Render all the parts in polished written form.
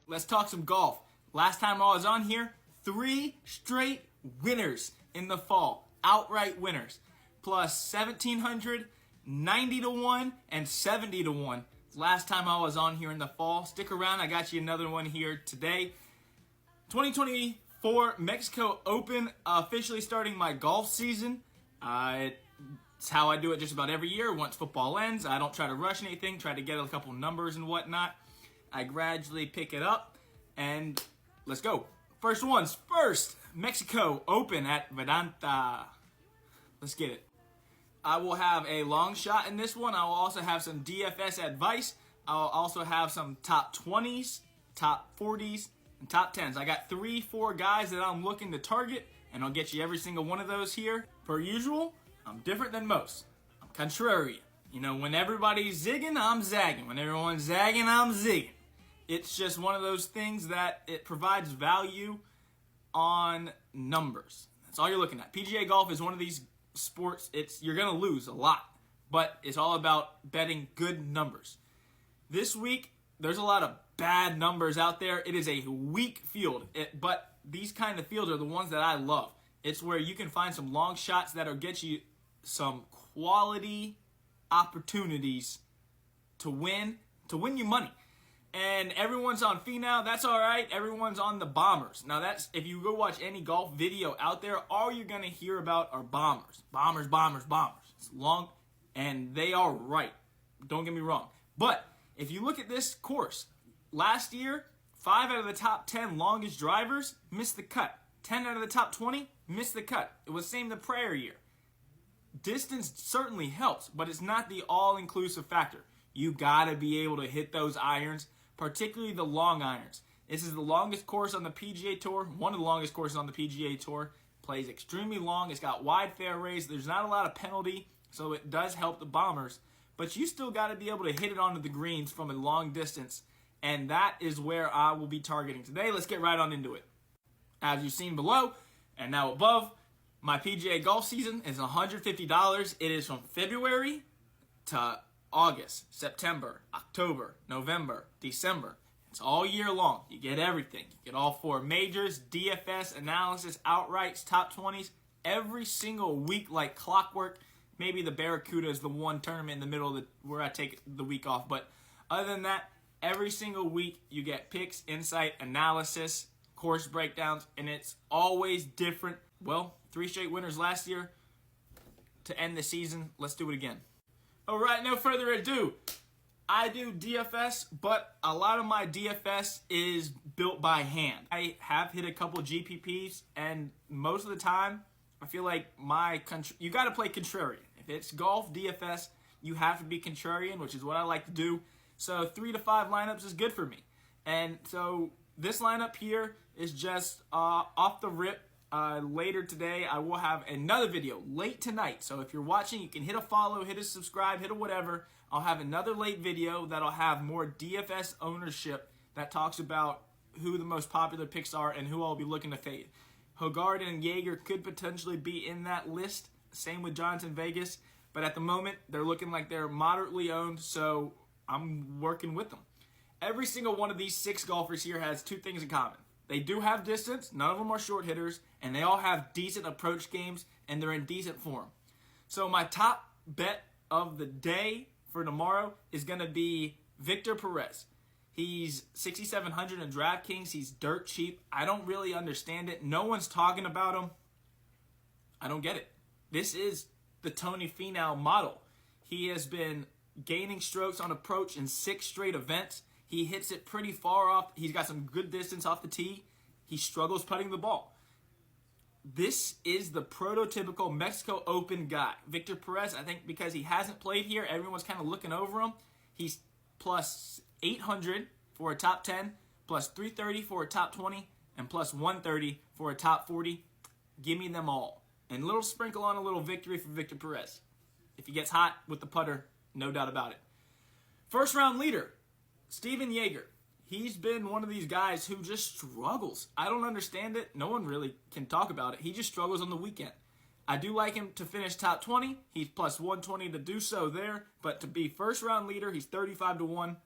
Let's talk some golf. Last time I was on here, 3 straight winners in the fall. Outright winners. Plus 1,700, 90 to 1, and 70 to 1. Last time I was on here in the fall. Stick around, I got you another one here today. 2024 Mexico Open, officially starting my golf season. It's how I do it just about every year. Once football ends, I don't try to rush anything, try to get a couple numbers and whatnot. I gradually pick it up, and let's go. First ones first, Mexico Open at Vidanta. Let's get it. I will have a long shot in this one. I will also have some DFS advice. I'll also have some top 20s, top 40s, and top 10s. I got 3-4 guys that I'm looking to target, and I'll get you every single one of those here. Per usual, I'm different than most. I'm contrarian. You know, when everybody's zigging, I'm zagging. When everyone's zagging, I'm zigging. It's just one of those things that it provides value on numbers. That's all you're looking at. PGA golf is one of these sports, you're going to lose a lot, but it's all about betting good numbers. This week, there's a lot of bad numbers out there. It is a weak field, but these kind of fields are the ones that I love. It's where you can find some long shots that'll get you some quality opportunities to win you money. And everyone's on Finau, that's all right. Everyone's on the bombers. Now that's, if you go watch any golf video out there, all you're gonna hear about are bombers. Bombers, bombers, bombers. It's long, and they are right. Don't get me wrong. But if you look at this course, last year, 5 out of the top 10 longest drivers missed the cut. 10 out of the top 20 missed the cut. It was the same the prior year. Distance certainly helps, but it's not the all-inclusive factor. You gotta be able to hit those irons, particularly the long irons. This is the longest course on the PGA Tour, one of the longest courses on the PGA Tour. Plays extremely long. It's got wide fairways. There's not a lot of penalty, so it does help the bombers. But you still got to be able to hit it onto the greens from a long distance, and that is where I will be targeting today. Let's get right on into it. As you've seen below, and now above, my PGA golf season is $150. It is from February to August, September, October, November, December. It's all year long. You get everything. You get all 4 majors, DFS, analysis, outrights, top 20s, every single week like clockwork. Maybe the Barracuda is the one tournament in the middle of where I take the week off. But other than that, every single week you get picks, insight, analysis, course breakdowns, and it's always different. Well, 3 straight winners last year to end the season. Let's do it again. All right, no further ado. I do DFS, but a lot of my DFS is built by hand. I have hit a couple GPPs, and most of the time, I feel like you got to play contrarian. If it's golf DFS, you have to be contrarian, which is what I like to do. So 3 to 5 lineups is good for me. And so this lineup here is just off the rip. Later today, I will have another video late tonight. So if you're watching, you can hit a follow, hit a subscribe, hit a whatever. I'll have another late video that'll have more DFS ownership that talks about who the most popular picks are and who I'll be looking to fade. Hogard and Jaeger could potentially be in that list. Same with Johnson Vegas. But at the moment, they're looking like they're moderately owned, so I'm working with them. Every single one of these 6 golfers here has 2 things in common. They do have distance, none of them are short hitters, and they all have decent approach games, and they're in decent form. So my top bet of the day for tomorrow is going to be Victor Perez. He's 6,700 in DraftKings. He's dirt cheap. I don't really understand it. No one's talking about him. I don't get it. This is the Tony Finau model. He has been gaining strokes on approach in 6 straight events. He hits it pretty far off. He's got some good distance off the tee. He struggles putting the ball. This is the prototypical Mexico Open guy. Victor Perez, I think because he hasn't played here, everyone's kind of looking over him. He's plus 800 for a top 10, plus 330 for a top 20, and plus 130 for a top 40. Give me them all. And a little sprinkle on a little victory for Victor Perez. If he gets hot with the putter, no doubt about it. First round leader, Steven Jaeger. He's been one of these guys who just struggles. I don't understand it. No one really can talk about it. He just struggles on the weekend. I do like him to finish top 20. He's plus 120 to do so there. But to be first round leader, he's 35 to 1.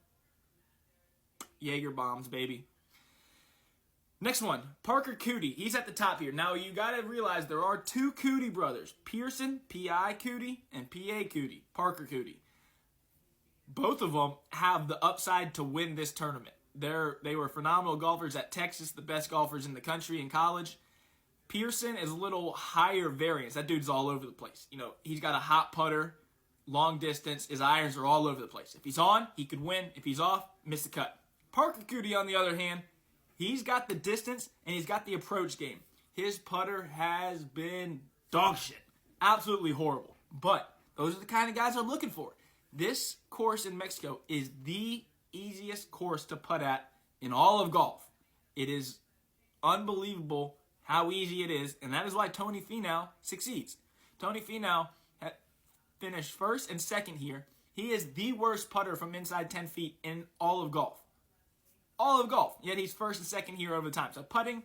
Jaeger bombs, baby. Next one, Parker Cootie. He's at the top here. Now, you got to realize there are two Cootie brothers. Pearson, P.I. Cootie, and P.A. Cootie. Parker Cootie. Both of them have the upside to win this tournament. They were phenomenal golfers at Texas, the best golfers in the country in college. Pearson is a little higher variance. That dude's all over the place. You know, he's got a hot putter, long distance. His irons are all over the place. If he's on, he could win. If he's off, miss the cut. Parker Cootie, on the other hand, he's got the distance and he's got the approach game. His putter has been dog shit. Absolutely horrible. But those are the kind of guys I'm looking for. This course in Mexico is the easiest course to putt at in all of golf. It is unbelievable how easy it is, and that is why Tony Finau succeeds. Tony Finau finished first and second here. He is the worst putter from inside 10 feet in all of golf. All of golf. Yet he's first and second here over the time. So putting,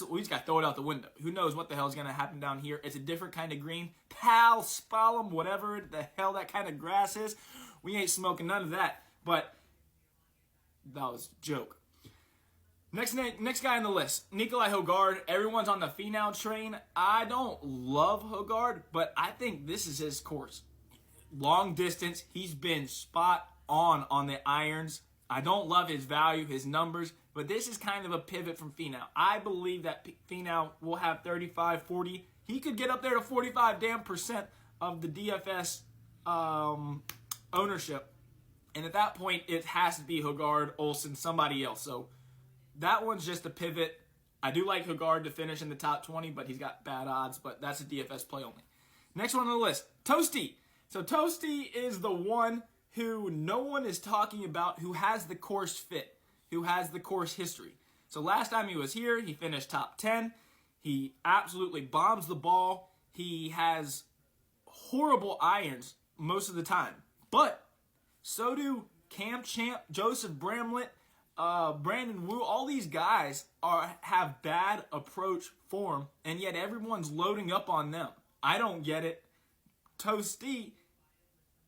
we just got to throw it out the window. Who knows what the hell is going to happen down here. It's a different kind of green. Pal, spalum, whatever the hell that kind of grass is. We ain't smoking none of that. But that was a joke. Next guy on the list, Nikolai Hogard. Everyone's on the Finau train. I don't love Hogard, but I think this is his course. Long distance. He's been spot on the irons. I don't love his value, his numbers, but this is kind of a pivot from Finau. I believe that Finau will have 35, 40. He could get up there to 45% of the DFS ownership. And at that point, it has to be Hogard, Olsen, somebody else. So that one's just a pivot. I do like Hogard to finish in the top 20, but he's got bad odds, but that's a DFS play only. Next one on the list, Toasty. So Toasty is the one who no one is talking about, who has the course fit, who has the course history. So last time he was here, he finished top 10. He absolutely bombs the ball. He has horrible irons most of the time. But so do Cam Champ, Joseph Bramlett, Brandon Wu. All these guys have bad approach form, and yet everyone's loading up on them. I don't get it. Toasty,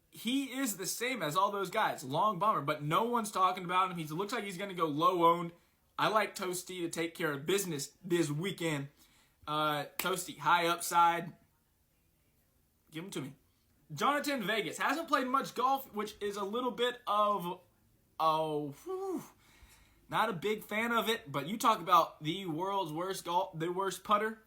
he is the same as all those guys. Long bomber, but no one's talking about him. He looks like he's going to go low owned. I like Toasty to take care of business this weekend. Toasty, high upside. Give him to me. Jonathan Vegas hasn't played much golf, which is a little bit of, not a big fan of it. But you talk about the world's worst the worst putter.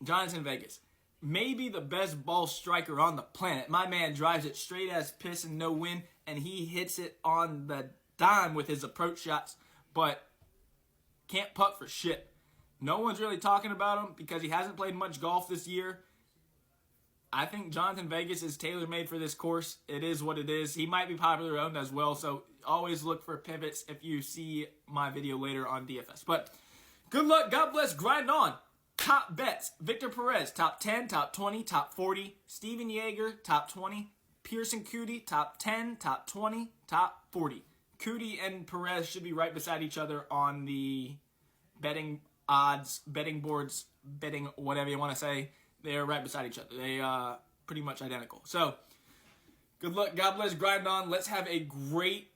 Jonathan Vegas, maybe the best ball striker on the planet. My man drives it straight as piss and no wind, and he hits it on the dime with his approach shots, but can't putt for shit. No one's really talking about him because he hasn't played much golf this year. I think Jonathan Vegas is tailor-made for this course. It is what it is. He might be popular owned as well, so always look for pivots if you see my video later on DFS. But good luck. God bless. Grind on. Top bets. Victor Perez, top 10, top 20, top 40. Steven Yeager, top 20. Pearson Cootie, top 10, top 20, top 40. Cootie and Perez should be right beside each other on the betting odds, betting boards, betting whatever you want to say. They're right beside each other. They are pretty much identical. So, good luck. God bless. Grind on. Let's have a great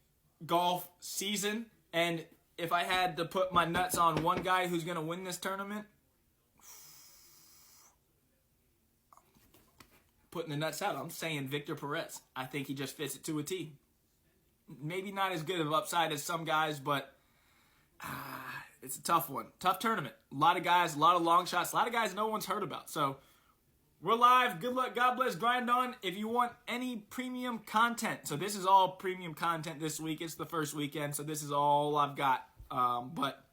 golf season. And if I had to put my nuts on one guy who's going to win this tournament, putting the nuts out, I'm saying Victor Perez. I think he just fits it to a T. Maybe not as good of upside as some guys, but it's a tough one. Tough tournament. A lot of guys, a lot of long shots, a lot of guys no one's heard about. So, we're live. Good luck. God bless. Grind on. If you want any premium content, so this is all premium content this week. It's the first weekend, so this is all I've got. But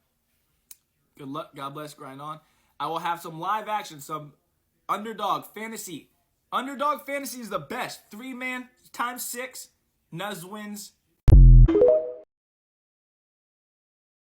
good luck. God bless. Grind on. I will have some live action, some underdog fantasy. Underdog fantasy is the best. 3-man times 6. Nuz wins.